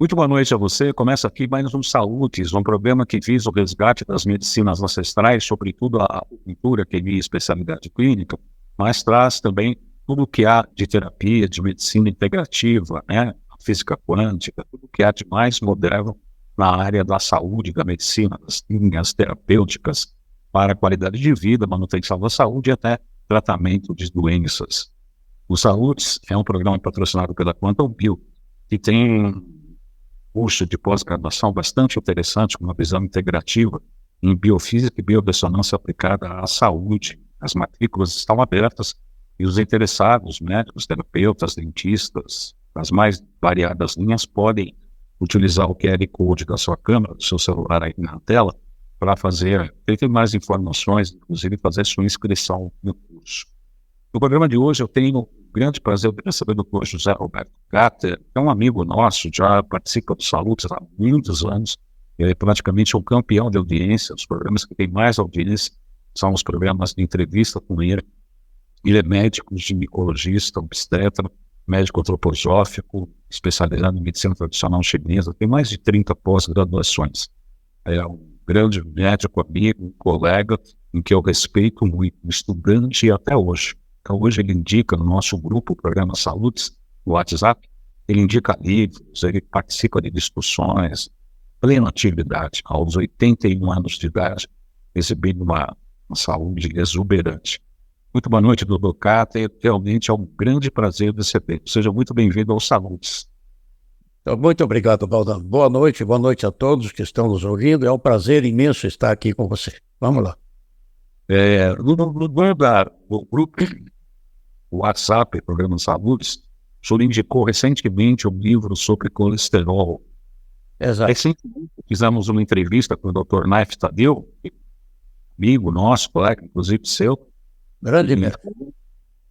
Muito boa noite a você. Começa aqui mais um Saúdes, um programa que visa o resgate das medicinas ancestrais, sobretudo a acupuntura, que é minha especialidade clínica, mas traz também tudo o que há de terapia, de medicina integrativa, né? Física quântica, tudo o que há de mais moderno na área da saúde, da medicina, das linhas terapêuticas para a qualidade de vida, manutenção da saúde e até tratamento de doenças. O Saúdes é um programa patrocinado pela Quantum Bio, que tem um curso de pós-graduação bastante interessante, com uma visão integrativa em biofísica e biorressonância aplicada à saúde. As matrículas estão abertas e os interessados, médicos, terapeutas, dentistas, das mais variadas linhas, podem utilizar o QR Code da sua câmera, do seu celular aí na tela, para ter mais informações, inclusive fazer sua inscrição no curso. No programa de hoje eu tenho o grande prazer de receber o Dr. José Roberto Gatter, que é um amigo nosso, já participa do Saúdes há muitos anos, ele é praticamente um campeão de audiência. Os programas que têm mais audiência são os programas de entrevista com ele. Ele é médico, ginecologista, obstetra, médico antroposófico, especializado em medicina tradicional chinesa, tem mais de 30 pós-graduações. É um grande médico, amigo, um colega, em que eu respeito muito, estudante e até hoje. Então, hoje ele indica no nosso grupo, o programa Saúdes, no WhatsApp, ele indica livros, ele participa de discussões, plena atividade, aos 81 anos de idade, exibindo uma saúde exuberante. Muito boa noite, Dr. Gatter. Realmente é um grande prazer receber. Seja muito bem-vindo ao Saúdes. Muito obrigado, Valdan. Boa noite a todos que estão nos ouvindo. É um prazer imenso estar aqui com você. Vamos lá. No grupo WhatsApp, programa Saúdes, o senhor indicou recentemente um livro sobre colesterol. Exato. Recentemente fizemos uma entrevista com o Dr. Naif Tadeu, amigo nosso, colega, inclusive seu, grande mestre,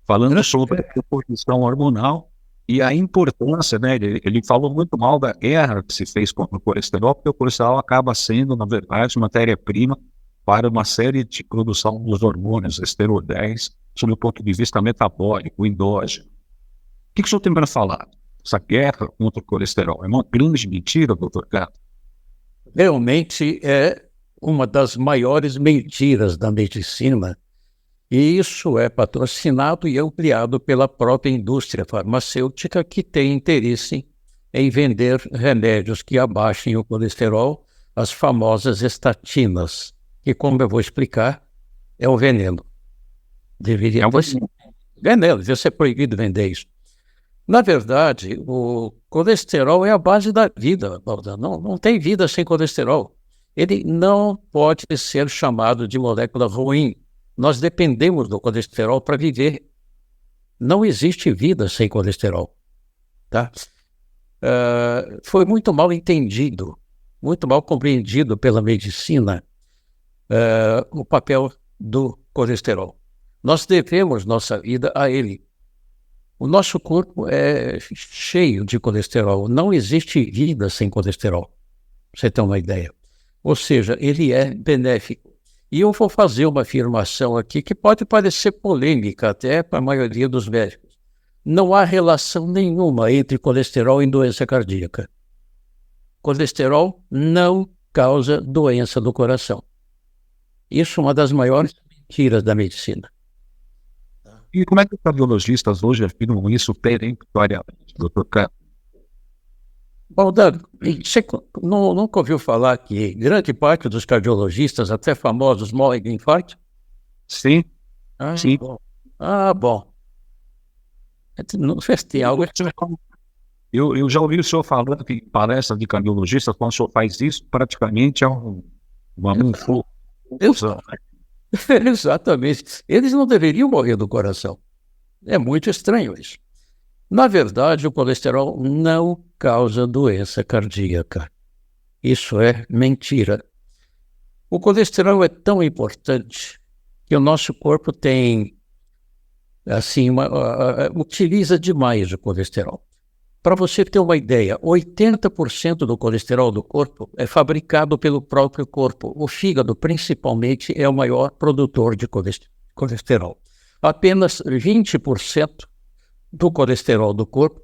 falando sobre a reposição hormonal e a importância, né? Ele falou muito mal da guerra que se fez contra o colesterol, porque o colesterol acaba sendo, na verdade, matéria-prima para uma série de produção dos hormônios esteroidais, sob o ponto de vista metabólico, endógeno. O que o senhor tem para falar? Essa guerra contra o colesterol é uma grande mentira, doutor Gatter? Realmente é uma das maiores mentiras da medicina, e isso é patrocinado e ampliado pela própria indústria farmacêutica, que tem interesse em vender remédios que abaixem o colesterol, as famosas estatinas, que, como eu vou explicar, é um veneno. Deveria ser proibido vender isso. Na verdade, o colesterol é a base da vida, Valdan. Não tem vida sem colesterol. Ele não pode ser chamado de molécula ruim. Nós dependemos do colesterol para viver. Não existe vida sem colesterol. Tá? Foi muito mal entendido, muito mal compreendido pela medicina o papel do colesterol. Nós devemos nossa vida a ele. O nosso corpo é cheio de colesterol. Não existe vida sem colesterol, pra você ter uma ideia. Ou seja, ele é benéfico. E eu vou fazer uma afirmação aqui que pode parecer polêmica até para a maioria dos médicos. Não há relação nenhuma entre colesterol e doença cardíaca. Colesterol não causa doença do coração. Isso é uma das maiores mentiras da medicina. E como é que os cardiologistas hoje afirmam isso peremptoriamente, doutor Gatter? Valdan, você nunca ouviu falar que grande parte dos cardiologistas, até famosos, morrem de infarto? Sim. Sim. Bom. Bom. Não sei se tem algo... Eu já ouvi o senhor falando que palestra de cardiologistas, quando o senhor faz isso, praticamente é uma confusão. Exatamente. Eles não deveriam morrer do coração. É muito estranho isso. Na verdade, o colesterol não causa doença cardíaca. Isso é mentira. O colesterol é tão importante que o nosso corpo tem, assim, utiliza demais o colesterol. Para você ter uma ideia, 80% do colesterol do corpo é fabricado pelo próprio corpo. O fígado, principalmente, é o maior produtor de colesterol. Apenas 20% do colesterol do corpo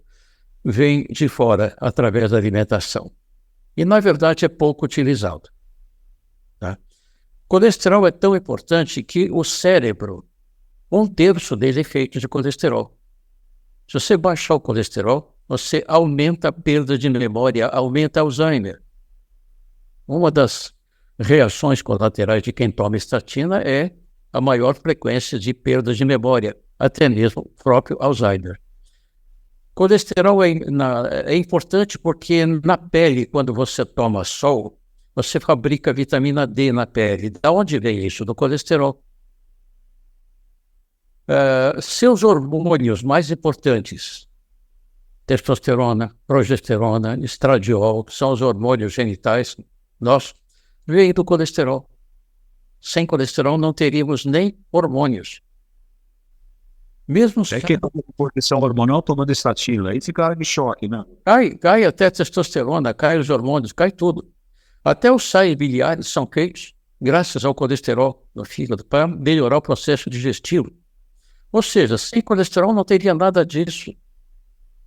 vem de fora, através da alimentação. E, na verdade, é pouco utilizado. Tá? Colesterol é tão importante que o cérebro, 1/3 dele é feito de colesterol. Se você baixar o colesterol, você aumenta a perda de memória, aumenta Alzheimer. Uma das reações colaterais de quem toma estatina é a maior frequência de perda de memória, até mesmo o próprio Alzheimer. Colesterol é importante porque na pele, quando você toma sol, você fabrica vitamina D na pele. Da onde vem isso? Do colesterol. Seus hormônios mais importantes, testosterona, progesterona, estradiol, que são os hormônios genitais nossos, vêm do colesterol. Sem colesterol não teríamos nem hormônios. Mesmo É que por proteção hormonal tomando estatina, aí fica de choque, né? Cai até testosterona, cai os hormônios, cai tudo. Até os sais biliares são feitos graças ao colesterol no fígado para melhorar o processo digestivo. Ou seja, sem colesterol não teria nada disso.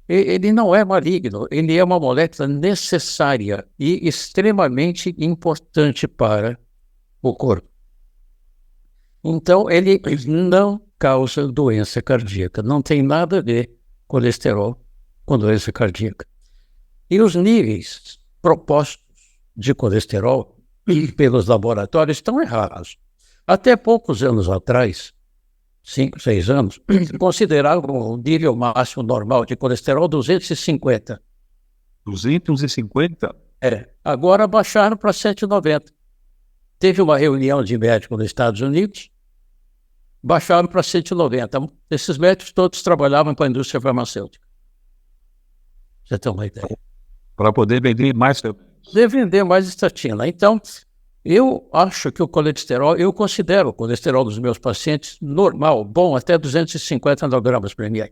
Ele não é maligno, ele é uma molécula necessária e extremamente importante para o corpo. Então, ele não causa doença cardíaca, não tem nada a ver colesterol com doença cardíaca. E os níveis propostos de colesterol pelos laboratórios estão errados. Até poucos anos atrás, 5, 6 anos, consideravam o nível máximo normal de colesterol 250. 250? Agora baixaram para 190. Teve uma reunião de médicos nos Estados Unidos, baixaram para 190. Esses médicos todos trabalhavam para a indústria farmacêutica. Você tem uma ideia? Para poder vender mais. Poder vender mais estatina. Então, eu acho que o colesterol, eu considero o colesterol dos meus pacientes normal, bom, até 250 nanogramas por ml.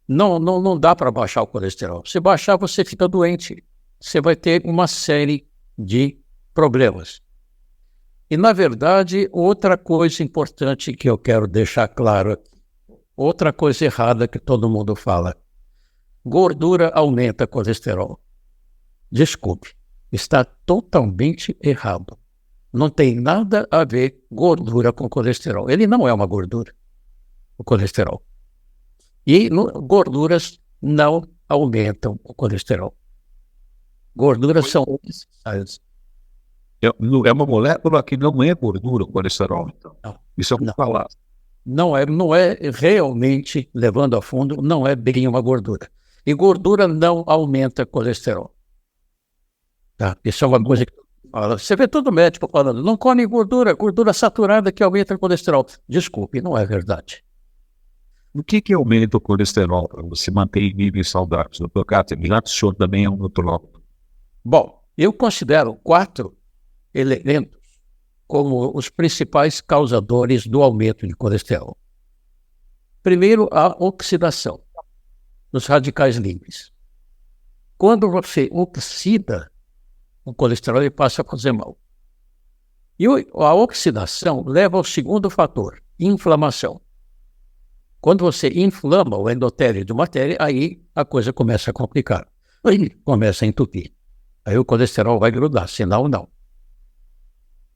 Não dá para baixar o colesterol. Se baixar, você fica doente. Você vai ter uma série de problemas. E, na verdade, outra coisa importante que eu quero deixar claro, outra coisa errada que todo mundo fala, gordura aumenta colesterol. Desculpe, está totalmente errado. Não tem nada a ver gordura com colesterol. Ele não é uma gordura, o colesterol. E gorduras não aumentam o colesterol. Gorduras são necessárias. É uma molécula que não é gordura, o colesterol, então. Não, isso é o que falar. Não é realmente, levando a fundo, não é bem uma gordura. E gordura não aumenta colesterol. Tá? Isso é uma coisa que fala. Você vê todo médico falando, não come gordura, gordura saturada que aumenta o colesterol. Desculpe, não é verdade. O que aumenta o colesterol para você manter em níveis saudáveis? Dr. Cátia, já que o senhor também é um nutrólogo. Bom, eu considero 4 elementos como os principais causadores do aumento de colesterol. Primeiro, a oxidação dos radicais livres. Quando você oxida o colesterol, ele passa a fazer mal. E a oxidação leva ao segundo fator, inflamação. Quando você inflama o endotélio de matéria, aí a coisa começa a complicar. Aí começa a entupir. Aí o colesterol vai grudar, senão não.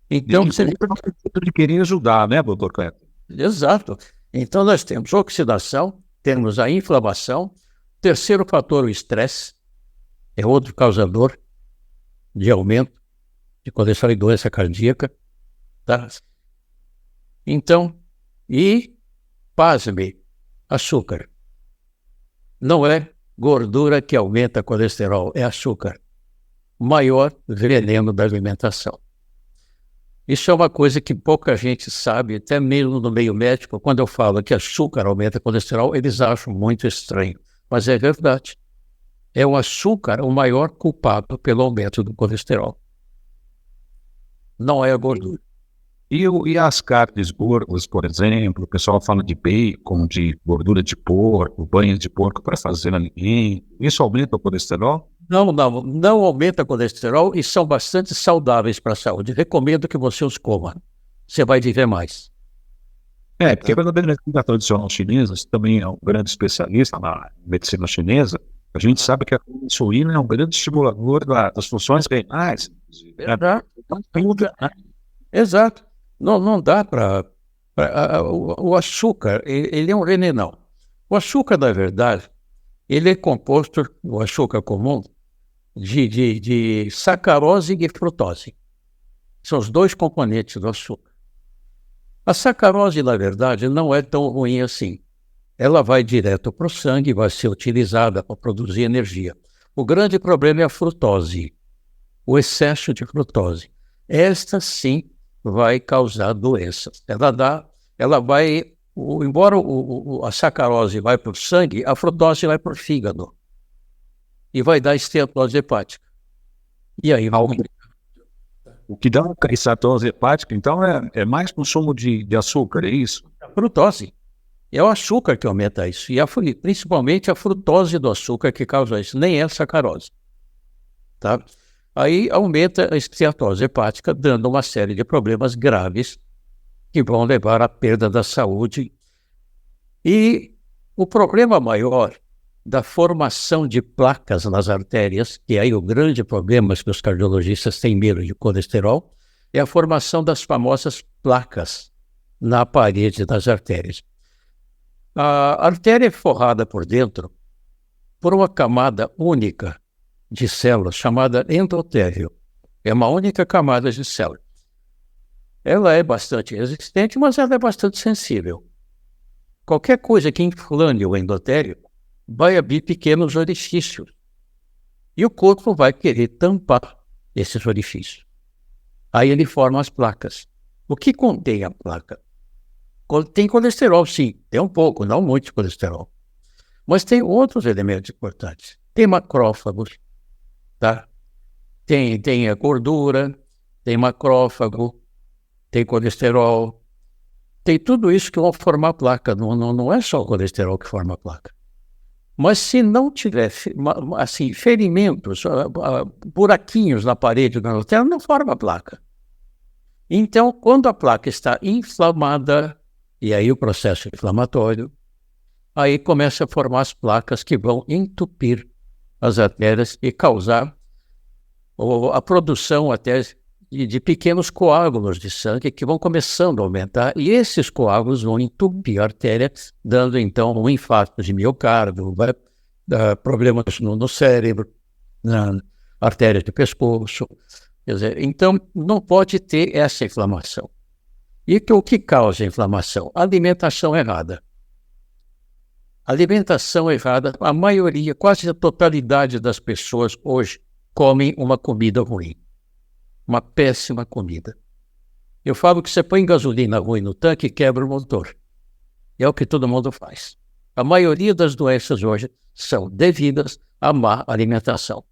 Então, você de querer ajudar, né, doutor Cleto? Exato. Então, nós temos oxidação, temos a inflamação. Terceiro fator, o estresse, é outro causador de aumento de colesterol e doença cardíaca. Tá? Então, pasme, açúcar. Não é gordura que aumenta colesterol, é açúcar. O maior veneno da alimentação. Isso é uma coisa que pouca gente sabe, até mesmo no meio médico. Quando eu falo que açúcar aumenta colesterol, eles acham muito estranho. Mas é verdade. É o açúcar o maior culpado pelo aumento do colesterol. Não é a gordura. E as carnes gordas, por exemplo, o pessoal fala de bacon, de gordura de porco, banha de porco para fazer alimento. Isso aumenta o colesterol? Não aumenta colesterol e são bastante saudáveis para a saúde. Recomendo que você os coma. Você vai viver mais. Porque pela medicina tradicional chinesa, você também é um grande especialista na medicina chinesa, A gente sabe que a insulina é um grande estimulador das funções renais, inclusive, né? Exato. Então, tudo, né? Exato. Não, não dá para. O açúcar, ele é um venenão. O açúcar, na verdade, ele é composto, o açúcar comum, de sacarose e frutose. São os dois componentes do açúcar. A sacarose, na verdade, não é tão ruim assim. Ela vai direto para o sangue, vai ser utilizada para produzir energia. O grande problema é a frutose, o excesso de frutose. Esta sim vai causar doenças. Ela vai, embora a sacarose vai para o sangue, a frutose vai para o fígado e vai dar esteatose hepática. E aí vai O que dá uma esteatose hepática, então, é mais consumo de açúcar, é isso? a frutose. É o açúcar que aumenta isso, e principalmente a frutose do açúcar que causa isso, nem é a sacarose. Tá? Aí aumenta a esteatose hepática, dando uma série de problemas graves que vão levar à perda da saúde. E o problema maior da formação de placas nas artérias, que é aí o grande problema que os cardiologistas têm medo de colesterol, é a formação das famosas placas na parede das artérias. A artéria é forrada por dentro por uma camada única de células chamada endotélio. É uma única camada de células. Ela é bastante resistente, mas ela é bastante sensível. Qualquer coisa que inflame o endotélio vai abrir pequenos orifícios. E o corpo vai querer tampar esses orifícios. Aí ele forma as placas. O que contém a placa? Tem colesterol, sim. Tem um pouco, não muito colesterol. Mas tem outros elementos importantes. Tem macrófagos, tá? Tem a gordura, tem macrófago, tem colesterol. Tem tudo isso que vão formar a placa. Não é só o colesterol que forma a placa. Mas se não tiver assim, ferimentos, buraquinhos na parede da artéria, não forma a placa. Então, quando a placa está inflamada, e aí o processo inflamatório, aí começa a formar as placas que vão entupir as artérias e causar a produção até de pequenos coágulos de sangue que vão começando a aumentar, e esses coágulos vão entupir a artéria, dando então um infarto de miocárdio, problemas no cérebro, na artéria do pescoço. Quer dizer, então, não pode ter essa inflamação. E o que causa a inflamação? A alimentação errada. Alimentação errada, a maioria, quase a totalidade das pessoas hoje comem uma comida ruim. Uma péssima comida. Eu falo que você põe gasolina ruim no tanque e quebra o motor. É o que todo mundo faz. A maioria das doenças hoje são devidas à má alimentação.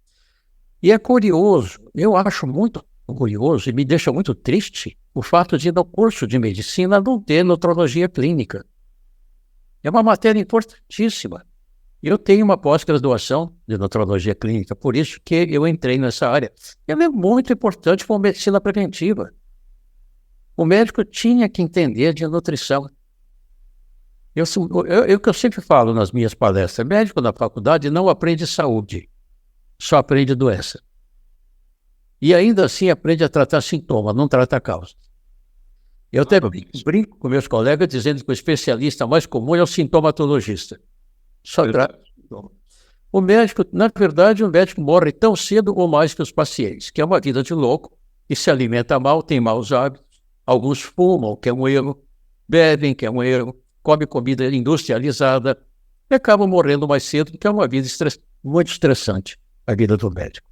E é curioso, eu acho muito curioso e me deixa muito triste o fato de no curso de medicina não ter nutrologia clínica. É uma matéria importantíssima. Eu tenho uma pós-graduação de nutrologia clínica, por isso que eu entrei nessa área. Ela é muito importante para a medicina preventiva. O médico tinha que entender de nutrição. Eu sempre falo nas minhas palestras, médico na faculdade não aprende saúde, só aprende doença. E ainda assim aprende a tratar sintoma, não trata a causa. Eu até brinco com meus colegas dizendo que o especialista mais comum é o sintomatologista. Só trata sintoma. O médico, na verdade, o médico morre tão cedo ou mais que os pacientes, que é uma vida de louco, e se alimenta mal, tem maus hábitos. Alguns fumam, que é um erro, bebem, que é um erro, come comida industrializada, e acabam morrendo mais cedo, que é uma vida muito estressante, a vida do médico.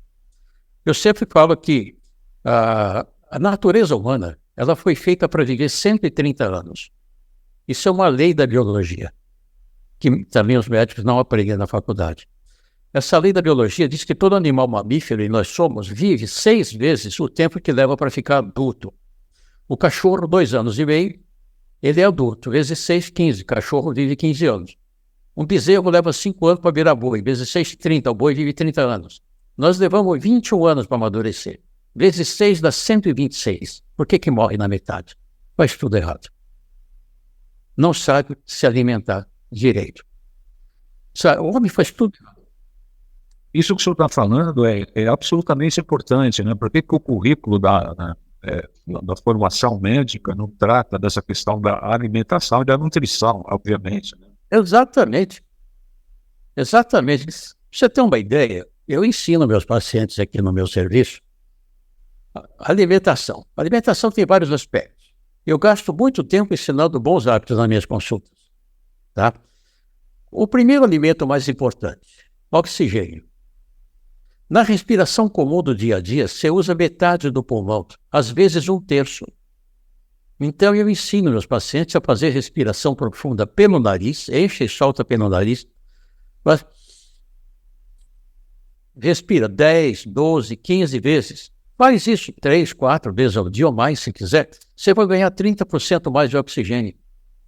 Eu sempre falo que a natureza humana, ela foi feita para viver 130 anos. Isso é uma lei da biologia, que também os médicos não aprendem na faculdade. Essa lei da biologia diz que todo animal mamífero, e nós somos, vive 6 vezes o tempo que leva para ficar adulto. O cachorro, 2 anos e meio, ele é adulto. Vezes 6, 15. O cachorro vive 15 anos. Um bezerro leva 5 anos para virar boi. Vezes 6, 30. O boi vive 30 anos. Nós levamos 21 anos para amadurecer. Vezes 6 dá 126. Por que morre na metade? Faz tudo errado. Não sabe se alimentar direito. O homem faz tudo errado. Isso que o senhor está falando é absolutamente importante, né? Por que que o currículo da formação médica não trata dessa questão da alimentação e da nutrição, obviamente, né? Exatamente, exatamente. Pra você ter uma ideia, eu ensino meus pacientes aqui no meu serviço alimentação. A alimentação tem vários aspectos. Eu gasto muito tempo ensinando bons hábitos nas minhas consultas, tá? O primeiro alimento mais importante, oxigênio. Na respiração comum do dia a dia, você usa metade do pulmão, às vezes 1/3. Então, eu ensino meus pacientes a fazer respiração profunda pelo nariz, enche e solta pelo nariz, mas respira 10, 12, 15 vezes. Faz isso 3, 4 vezes ao dia ou mais, se quiser. Você vai ganhar 30% mais de oxigênio.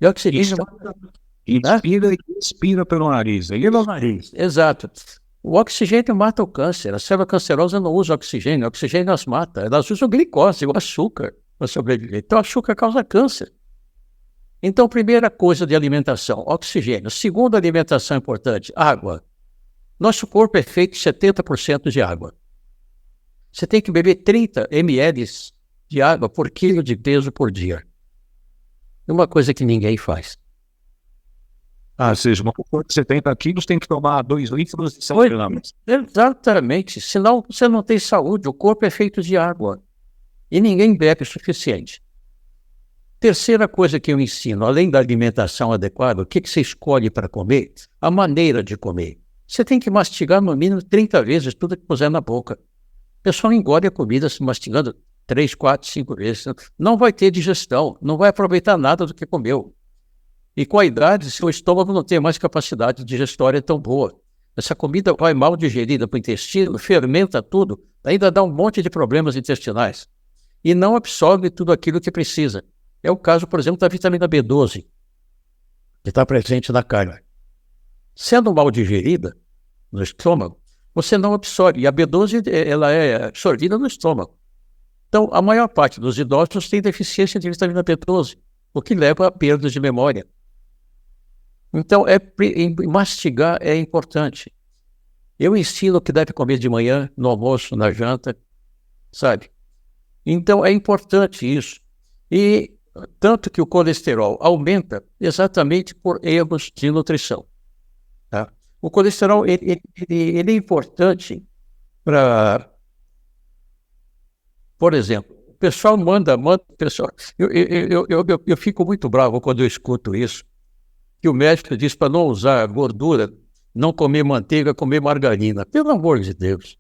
E oxigênio... Inspira e expira pelo nariz. Pelo nariz, exato. O oxigênio mata o câncer. A célula cancerosa não usa oxigênio. O oxigênio as mata. Elas usam glicose, o açúcar, para sobreviver. Então, o açúcar causa câncer. Então, primeira coisa de alimentação, oxigênio. Segunda alimentação importante, água. Nosso corpo é feito de 70% de água. Você tem que beber 30 ml de água por quilo de peso por dia. Uma coisa que ninguém faz. Ou seja, uma pessoa de 70 quilos tem que tomar 2 litros de 100 gramas. Exatamente. Senão você não tem saúde. O corpo é feito de água. E ninguém bebe o suficiente. Terceira coisa que eu ensino, além da alimentação adequada, o que você escolhe para comer? A maneira de comer. Você tem que mastigar no mínimo 30 vezes tudo que puser na boca. O pessoal engole a comida se mastigando 3, 4, 5 vezes. Não vai ter digestão. Não vai aproveitar nada do que comeu. E com a idade, seu estômago não tem mais capacidade digestória tão boa. Essa comida vai mal digerida para o intestino, fermenta tudo, ainda dá um monte de problemas intestinais. E não absorve tudo aquilo que precisa. É o caso, por exemplo, da vitamina B12, que está presente na carne. Sendo mal digerida no estômago, você não absorve. E a B12 ela é absorvida no estômago. Então, a maior parte dos idosos tem deficiência de vitamina B12, o que leva a perda de memória. Então, mastigar é importante. Eu ensino o que deve comer de manhã, no almoço, na janta, sabe? Então, é importante isso. E tanto que o colesterol aumenta exatamente por erros de nutrição. Tá? O colesterol ele é importante para... Por exemplo, o pessoal manda pessoal, eu fico muito bravo quando eu escuto isso, que o médico diz para não usar gordura, não comer manteiga, comer margarina. Pelo amor de Deus.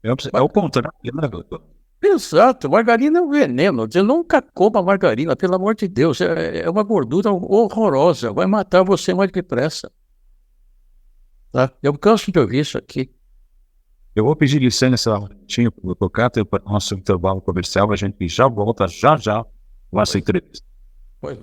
É o contrário, né, doutor? Exato, margarina é um veneno. Você nunca coma margarina, pelo amor de Deus. É uma gordura horrorosa, vai matar você mais depressa. Tá? Eu canso de ouvir isso aqui. Eu vou pedir licença para o doutor Cáter para o nosso intervalo comercial. A gente já volta já com essa entrevista. Pois.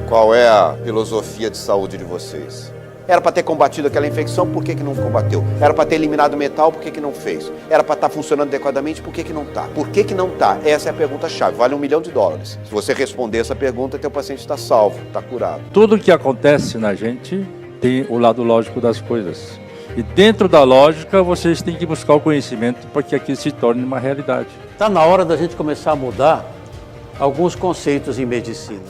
Qual é a filosofia de saúde de vocês? Era para ter combatido aquela infecção, por que não combateu? Era para ter eliminado o metal, por que não fez? Era para estar funcionando adequadamente, por que não está? Por que não está? Essa é a pergunta-chave, vale $1 milhão. Se você responder essa pergunta, teu paciente está salvo, está curado. Tudo que acontece na gente tem o lado lógico das coisas. E dentro da lógica, vocês têm que buscar o conhecimento para que aquilo se torne uma realidade. Está na hora da gente começar a mudar alguns conceitos em medicina.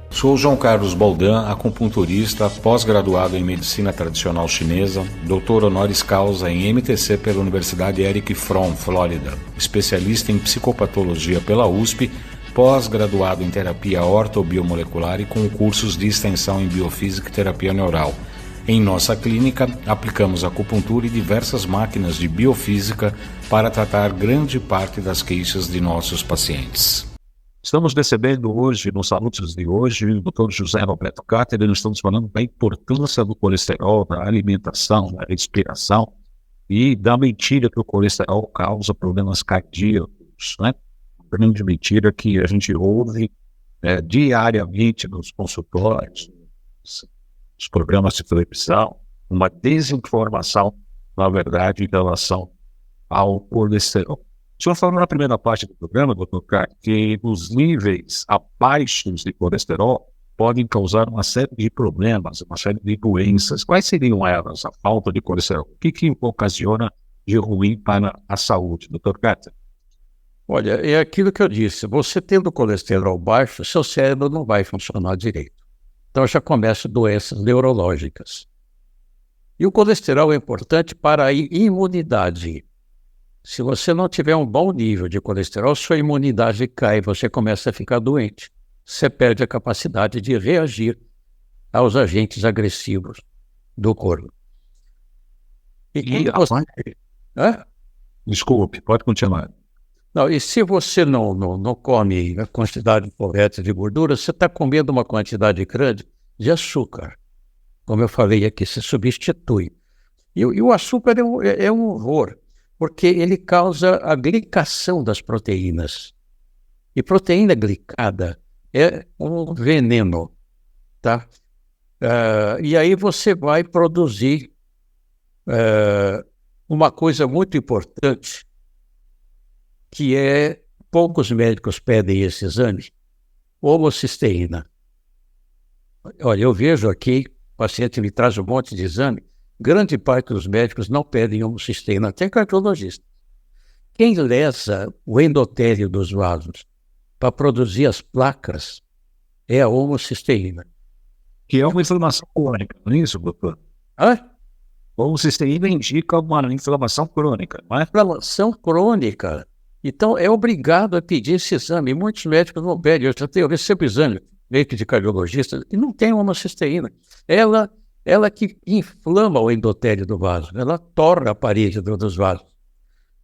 Sou João Carlos Baldan, acupunturista, pós-graduado em Medicina Tradicional Chinesa, doutor honoris causa em MTC pela Universidade Eric Fromm, Flórida, especialista em psicopatologia pela USP, pós-graduado em terapia ortobiomolecular e com cursos de extensão em biofísica e terapia neural. Em nossa clínica, aplicamos acupuntura e diversas máquinas de biofísica para tratar grande parte das queixas de nossos pacientes. Estamos recebendo hoje, nos salutos de hoje, o Dr. José Roberto Cáter, e nós estamos falando da importância do colesterol, da alimentação, da respiração e da mentira que o colesterol causa problemas cardíacos, né? Grande mentira que a gente ouve diariamente nos consultórios, nos programas de televisão, uma desinformação, na verdade, em relação ao colesterol. O senhor falou na primeira parte do programa, doutor Caio, que os níveis abaixos de colesterol podem causar uma série de problemas, uma série de doenças. Quais seriam elas, a falta de colesterol? O que ocasiona de ruim para a saúde, doutor Caio? Olha, é aquilo que eu disse, você tendo colesterol baixo, seu cérebro não vai funcionar direito. Então já começam doenças neurológicas. E o colesterol é importante para a imunidade. Se você não tiver um bom nível de colesterol, sua imunidade cai, você começa a ficar doente. Você perde a capacidade de reagir aos agentes agressivos do corpo. Desculpe, pode continuar. Não, e se você não come a quantidade correta de gordura, você está comendo uma quantidade grande de açúcar. Como eu falei aqui, se substitui. E o açúcar é um horror, porque ele causa a glicação das proteínas. E proteína glicada é um veneno, tá? E aí você vai produzir uma coisa muito importante, que poucos médicos pedem esse exame, homocisteína. Olha, eu vejo aqui, o paciente me traz um monte de exame, grande parte dos médicos não pedem homocisteína, até cardiologista. Quem lesa o endotélio dos vasos para produzir as placas é a homocisteína. Que é uma inflamação crônica, não é isso, doutor? A Homocisteína indica uma inflamação crônica, não é? inflamação crônica. Então, é obrigado a pedir esse exame. Muitos médicos não pedem. Eu recebo exame meio de cardiologista e não tem homocisteína. Ela que inflama o endotélio do vaso. Ela torna a parede dos vasos.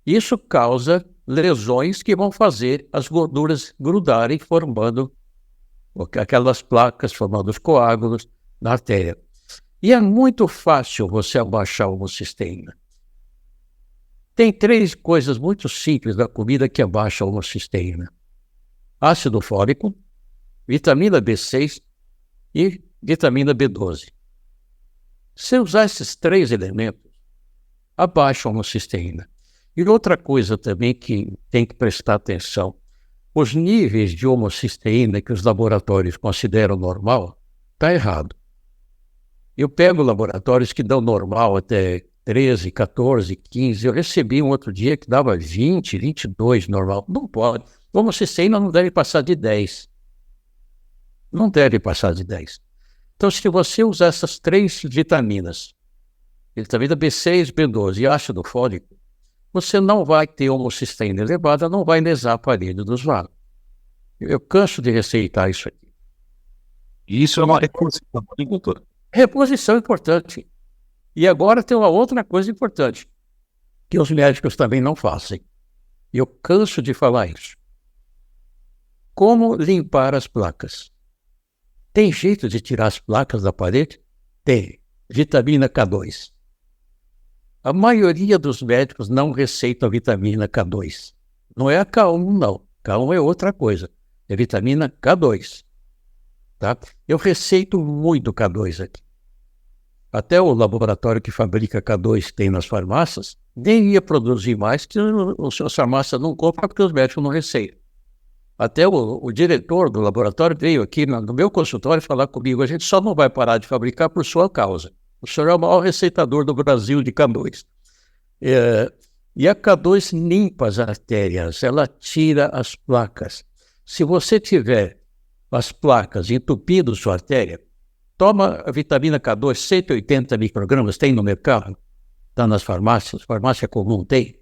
Isso causa lesões que vão fazer as gorduras grudarem, formando aquelas placas, formando os coágulos na artéria. E é muito fácil você abaixar a homocisteína. Tem 3 coisas muito simples da comida que abaixam a homocisteína: ácido fólico, vitamina B6 e vitamina B12. Se usar esses 3 elementos, abaixa a homocisteína. E outra coisa também que tem que prestar atenção: os níveis de homocisteína que os laboratórios consideram normal, está errado. Eu pego laboratórios que dão normal até 13, 14, 15. Eu recebi um outro dia que dava 20, 22 normal. Não pode. Homocisteína não deve passar de 10. Não deve passar de 10. Então, se você usar essas 3 vitaminas, vitamina B6, B12 e ácido fólico, você não vai ter homocisteína elevada, não vai lesar a parede dos vasos. Eu canso de receitar isso aqui. Isso é uma reposição, doutor. Reposição importante. E agora tem uma outra coisa importante, que os médicos também não fazem. Eu canso de falar isso. Como limpar as placas? Tem jeito de tirar as placas da parede? Tem. Vitamina K2. A maioria dos médicos não receita vitamina K2. Não é a K1, não. K1 é outra coisa. É vitamina K2. Tá? Eu receito muito K2 aqui. Até o laboratório que fabrica K2 tem nas farmácias, nem ia produzir mais, que as farmácias não compram porque os médicos não receitam. Até o diretor do laboratório veio aqui no meu consultório falar comigo: a gente só não vai parar de fabricar por sua causa. O senhor é o maior receitador do Brasil de K2. E a K2 limpa as artérias, ela tira as placas. Se você tiver as placas entupindo sua artéria, toma a vitamina K2, 180 microgramas, tem no mercado, está nas farmácias, farmácia comum tem.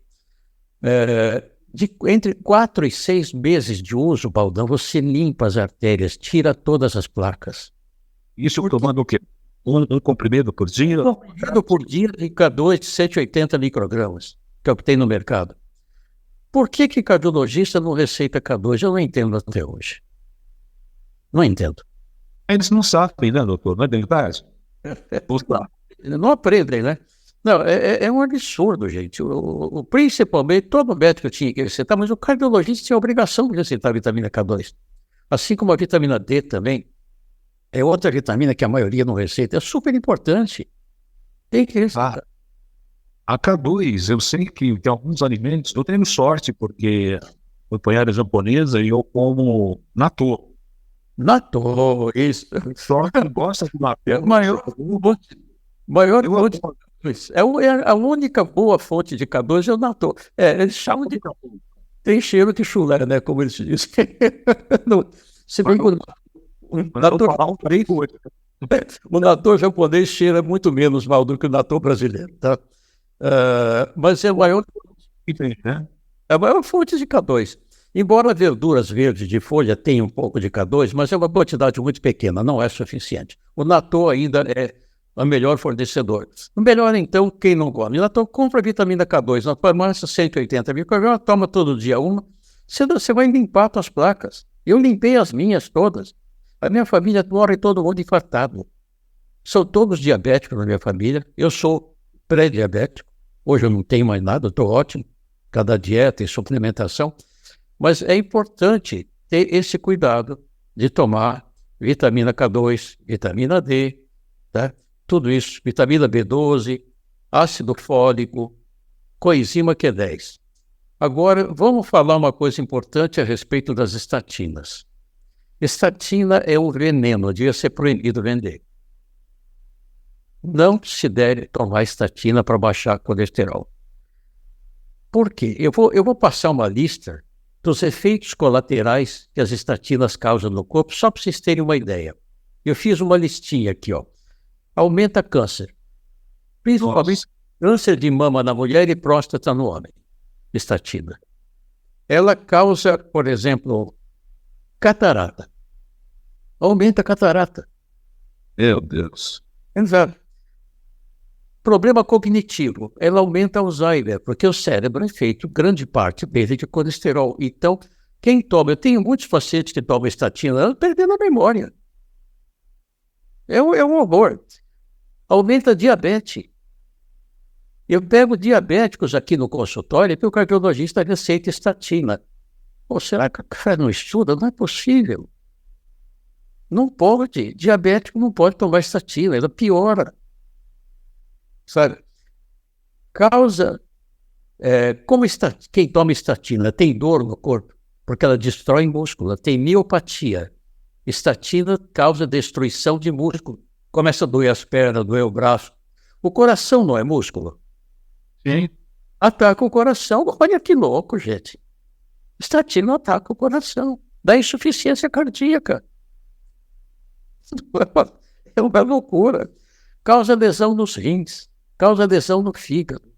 Entre 4 e 6 meses de uso, Baldão, você limpa as artérias, tira todas as placas. Isso tomando o quê? Um comprimido por dia? Um comprimido por dia de K2 de 180 microgramas, que é o que tem no mercado. Por que cardiologista não receita K2? Eu não entendo até hoje. Não entendo. Eles não sabem, né, doutor? Não é verdade? Não aprendem, né? Não, é um absurdo, gente. Principalmente, todo médico tinha que receitar, mas o cardiologista tinha a obrigação de receitar a vitamina K2. Assim como a vitamina D também. É outra vitamina que a maioria não receita. É super importante. Tem que receitar. A K2, eu sei que tem alguns alimentos, eu tenho sorte porque eu conheço japonesa e eu como natto. Natto, isso. Só que gosta de natto. É o maior Eu fonte de K2. É a única boa fonte de K2 é o natto. Eles chamam de... Tem cheiro de chulé, né? Como eles dizem. Se bem que o natto japonês cheira muito menos mal do que o natto brasileiro, tá? Mas é a maior fonte de K2. Embora verduras verdes de folha tenham um pouco de K2, mas é uma quantidade muito pequena, não é suficiente. O natto ainda é o melhor fornecedor. O melhor, então, quem não come natto, compra vitamina K2 na farmácia, 180 microgramas, toma todo dia uma. Você vai limpar suas placas. Eu limpei as minhas todas. A minha família morre todo mundo infartado. São todos diabéticos na minha família. Eu sou pré-diabético. Hoje eu não tenho mais nada, estou ótimo. Cada dieta e suplementação. Mas é importante ter esse cuidado de tomar vitamina K2, vitamina D, tá? Tudo isso, vitamina B12, ácido fólico, coenzima Q10. Agora, vamos falar uma coisa importante a respeito das estatinas. Estatina é um veneno, devia ser proibido vender. Não se deve tomar estatina para baixar colesterol. Por quê? Eu vou passar uma lista dos efeitos colaterais que as estatinas causam no corpo, só para vocês terem uma ideia. Eu fiz uma listinha aqui, ó. Aumenta câncer, principalmente câncer de mama na mulher e próstata no homem, estatina. Ela causa, por exemplo, catarata. Aumenta a catarata. Meu Deus. Exato. Problema cognitivo, ela aumenta Alzheimer, porque o cérebro é feito, grande parte dele, de colesterol. Então, quem toma, eu tenho muitos pacientes que tomam estatina, ela perdendo a memória. É um horror. Aumenta a diabetes. Eu pego diabéticos aqui no consultório e o cardiologista receita estatina. Pô, será que o cara não estuda? Não é possível. Não pode. Diabético não pode tomar estatina, ela piora. Sabe? Causa, quem toma estatina tem dor no corpo, porque ela destrói músculo, tem miopatia. Estatina causa destruição de músculo. Começa a doer as pernas, doer o braço. O coração não é músculo? Sim. Ataca o coração. Olha que louco, gente. Estatina ataca o coração. Dá insuficiência cardíaca. É uma loucura. Causa lesão nos rins. Causa lesão no fígado.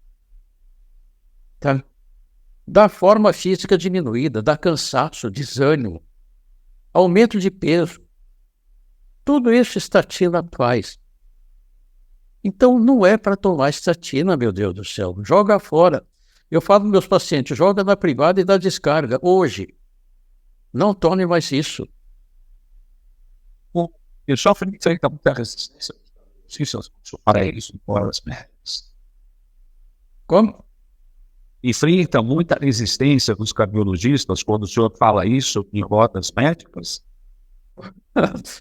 Tá? Dá forma física diminuída, dá cansaço, desânimo, aumento de peso. Tudo isso estatina faz. Então não é para tomar estatina, meu Deus do céu. Joga fora. Eu falo para meus pacientes, joga na privada e dá descarga. Hoje. Não tome mais isso. Eu sofro de muita resistência. Se para isso, fora as médicas. Como? Enfrenta muita resistência dos cardiologistas quando o senhor fala isso em rodas médicas?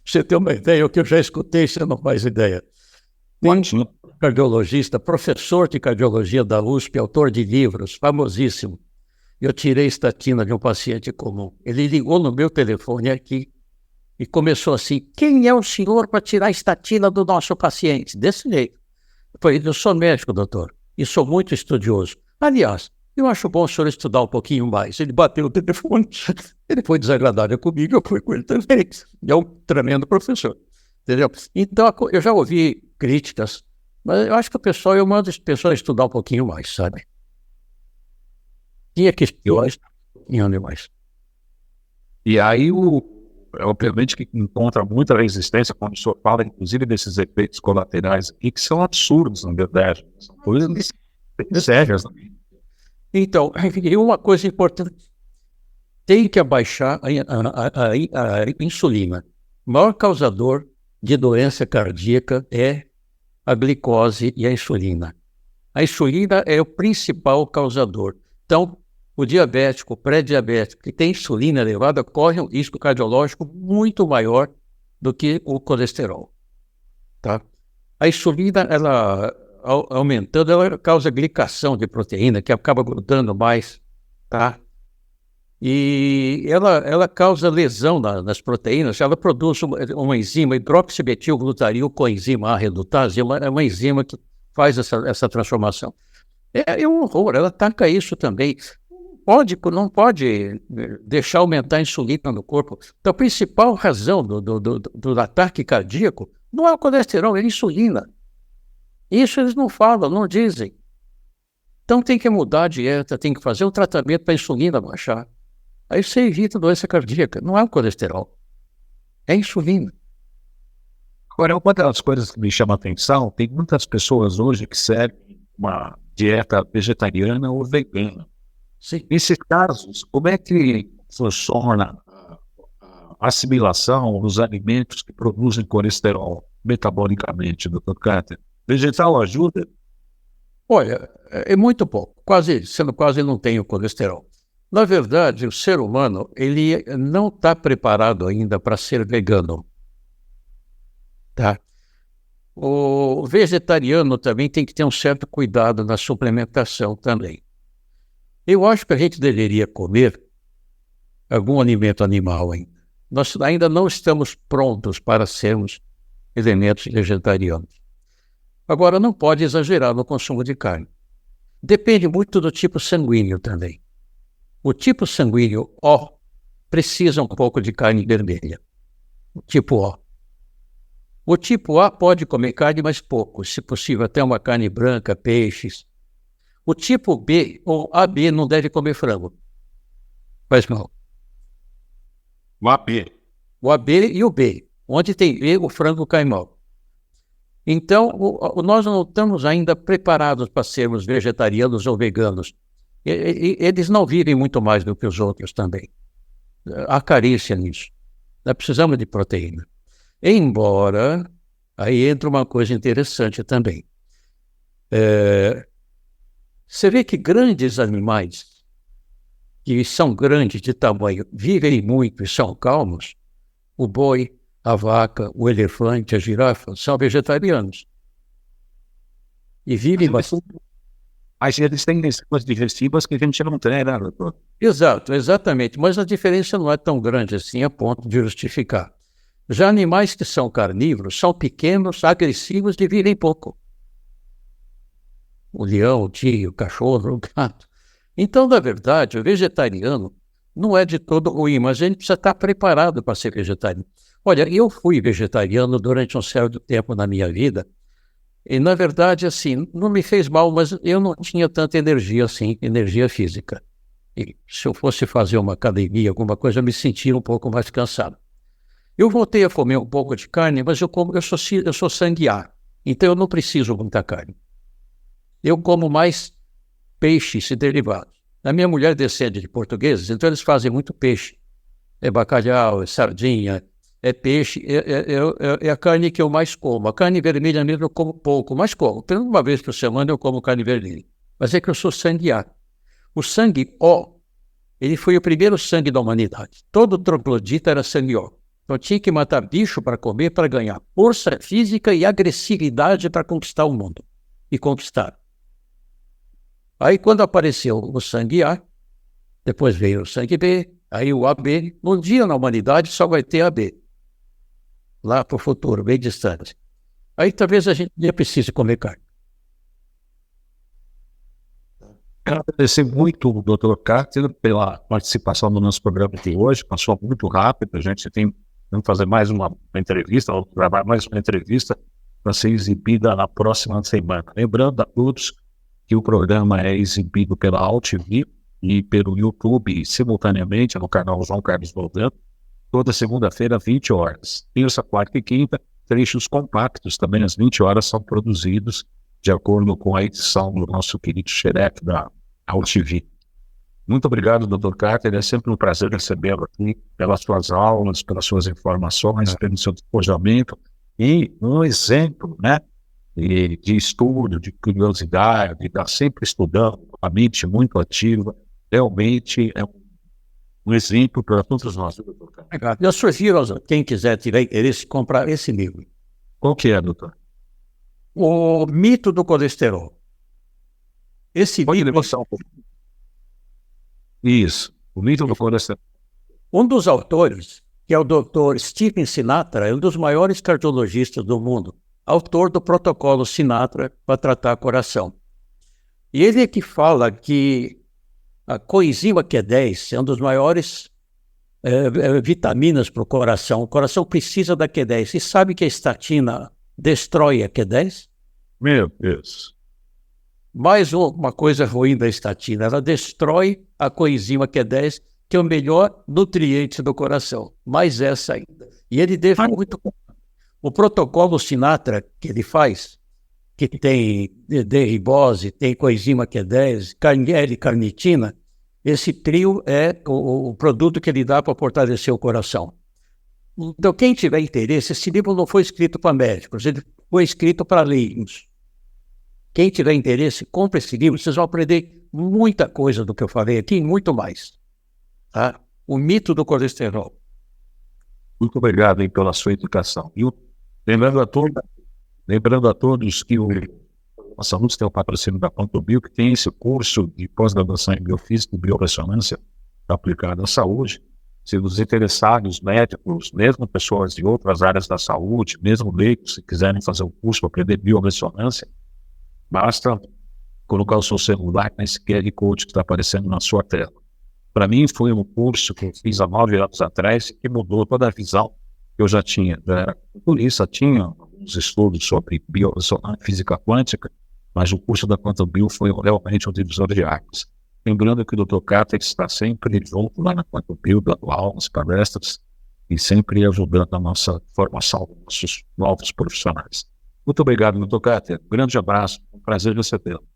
Você tem uma ideia, o que eu já escutei, você não faz ideia. Tem um cardiologista, professor de cardiologia da USP, autor de livros, famosíssimo. Eu tirei estatina de um paciente comum. Ele ligou no meu telefone aqui e começou assim, quem é o senhor para tirar a estatina do nosso paciente? Desse jeito. Eu falei, eu sou médico, doutor, e sou muito estudioso. Aliás, eu acho bom o senhor estudar um pouquinho mais. Ele bateu o telefone, ele foi desagradável comigo, eu fui com ele também. É um tremendo professor, entendeu? Então, eu já ouvi críticas, mas eu acho que eu mando as pessoas estudar um pouquinho mais, sabe? Tinha que estudar um pouquinho mais. E aí, obviamente que encontra muita resistência quando o senhor fala, inclusive, desses efeitos colaterais aqui, que são absurdos, na verdade. São coisas bem sérias também. Então, e uma coisa importante, tem que abaixar a insulina. O maior causador de doença cardíaca é a glicose e a insulina. A insulina é o principal causador. Então, o diabético, o pré-diabético, que tem insulina elevada, corre um risco cardiológico muito maior do que o colesterol. Tá? A insulina, ela aumentando, ela causa glicação de proteína, que acaba grudando mais, tá? E ela causa lesão nas proteínas. Ela produz uma enzima, hidroximetilglutaril coenzima A redutase, é uma enzima que faz essa transformação. É um horror, ela ataca isso também. Não pode deixar aumentar a insulina no corpo. Então, a principal razão do ataque cardíaco não é o colesterol, é a insulina. Isso eles não falam, não dizem. Então, tem que mudar a dieta, tem que fazer o tratamento para a insulina baixar. Aí você evita a doença cardíaca. Não é o colesterol, é a insulina. Agora, uma das coisas que me chama a atenção, tem muitas pessoas hoje que seguem uma dieta vegetariana ou vegana. Sim. Nesses casos, como é que funciona a assimilação dos alimentos que produzem colesterol metabolicamente, Dr. Carter? Vegetal ajuda? Olha, é muito pouco, quase não tem o colesterol. Na verdade, o ser humano ele não está preparado ainda para ser vegano. Tá? O vegetariano também tem que ter um certo cuidado na suplementação também. Eu acho que a gente deveria comer algum alimento animal ainda. Nós ainda não estamos prontos para sermos elementos vegetarianos. Agora, não pode exagerar no consumo de carne. Depende muito do tipo sanguíneo também. O tipo sanguíneo O precisa um pouco de carne vermelha. O tipo O. O tipo A pode comer carne, mas pouco. Se possível, até uma carne branca, peixes. O tipo B ou AB não deve comer frango. Faz mal. O AB. O AB e o B. Onde tem B, o frango cai mal. Então, nós não estamos ainda preparados para sermos vegetarianos ou veganos. Eles não vivem muito mais do que os outros também. Há carícia nisso. Nós precisamos de proteína. Embora, aí entra uma coisa interessante também. Você vê que grandes animais, que são grandes de tamanho, vivem muito e são calmos. O boi, a vaca, o elefante, a girafa, são vegetarianos. E vivem bastante. Mas eles têm enzimas digestivas que a gente não tem, né, doutor? Exato, exatamente. Mas a diferença não é tão grande assim a ponto de justificar. Já animais que são carnívoros são pequenos, agressivos e vivem pouco. O leão, o tigre, o cachorro, o gato. Então, na verdade, o vegetariano não é de todo ruim, mas a gente precisa estar preparado para ser vegetariano. Olha, eu fui vegetariano durante um certo tempo na minha vida e, na verdade, assim, não me fez mal, mas eu não tinha tanta energia assim, energia física. E se eu fosse fazer uma academia, alguma coisa, eu me sentia um pouco mais cansado. Eu voltei a comer um pouco de carne, mas eu sou sangue A, então eu não preciso muita carne. Eu como mais peixes e derivados. A minha mulher descende de portugueses, então eles fazem muito peixe. É bacalhau, é sardinha, é peixe, é a carne que eu mais como. A carne vermelha mesmo eu como pouco, mas como. Pelo uma vez por semana eu como carne vermelha. Mas é que eu sou sangue A. O sangue O, ele foi o primeiro sangue da humanidade. Todo troglodita era sangue O. Então tinha que matar bicho para comer, para ganhar força física e agressividade para conquistar o mundo. E conquistar. Aí quando apareceu o sangue A, depois veio o sangue B, aí o AB, um dia na humanidade só vai ter AB. Lá para o futuro, bem distante. Aí talvez a gente nem precise comer carne. Quero agradecer muito o Dr. Carter pela participação no nosso programa de hoje, passou muito rápido, vamos fazer mais uma entrevista, vamos gravar mais uma entrevista para ser exibida na próxima semana. Lembrando a todos que o programa é exibido pela AltV e pelo YouTube simultaneamente no canal João Carlos Boldan, toda segunda-feira, 20 horas. Terça, quarta e quinta, trechos compactos, também às 20 horas, são produzidos de acordo com a edição do nosso querido xerefe da AltV. Muito obrigado, Dr. Carter, é sempre um prazer recebê-lo aqui, pelas suas aulas, pelas suas informações, pelo seu despojamento e um exemplo, né, de estudo, de curiosidade, de estar sempre estudando, a mente muito ativa, realmente é um exemplo para todos nós, doutor Carter. Eu sugiro, quem quiser tiver interesse, comprar esse livro. Qual que é, doutor? O mito do colesterol. Esse Pode mito, levantar um pouco. Isso, o mito do colesterol. um dos autores, que é o Dr. Stephen Sinatra, é um dos maiores cardiologistas do mundo, autor do protocolo Sinatra para tratar coração. E ele é que fala que a coenzima Q10 é um dos maiores vitaminas para o coração. O coração precisa da Q10. E sabe que a estatina destrói a Q10? Meu Deus. Mais uma coisa ruim da estatina, ela destrói a coenzima Q10, que é o melhor nutriente do coração. Mais essa ainda. E ele deixa muito... O protocolo Sinatra que ele faz, que tem D-ribose, tem coenzima Q10, L-carnitina, esse trio é o produto que ele dá para fortalecer o coração. Então, quem tiver interesse, esse livro não foi escrito para médicos, ele foi escrito para leigos. Quem tiver interesse, compre esse livro, vocês vão aprender muita coisa do que eu falei aqui e muito mais. Tá? O mito do colesterol. Muito obrigado aí pela sua educação. E lembrando a todos que a Saúde tem o patrocínio da ProntoBio, que tem esse curso de pós-graduação em biofísica e biorressonância aplicada à saúde. Se os interessados, médicos, mesmo pessoas de outras áreas da saúde, mesmo leigos, se quiserem fazer o curso para aprender biorressonância, basta colocar o seu celular nesse QR Code que está aparecendo na sua tela. Para mim, foi um curso que eu fiz há 9 anos atrás que mudou toda a visão que eu já tinha. Por isso, tinha alguns estudos sobre biorressonância, física quântica, mas o curso da ProntoBio foi realmente um divisor de águas. Lembrando que o Dr. Cáter está sempre junto lá na ProntoBio, dando aulas, palestras e sempre ajudando a nossa formação dos nossos novos profissionais. Muito obrigado, Dr. Cáter. Um grande abraço. Um prazer recebê-lo.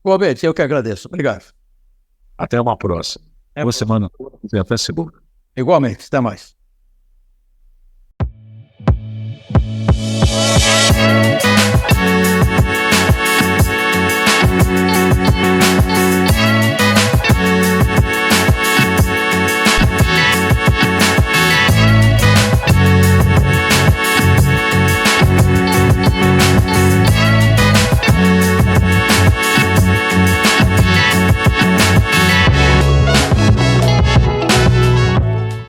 Roberto, eu que agradeço. Obrigado. Até uma próxima. Boa semana. Até segunda. Igualmente. Até mais.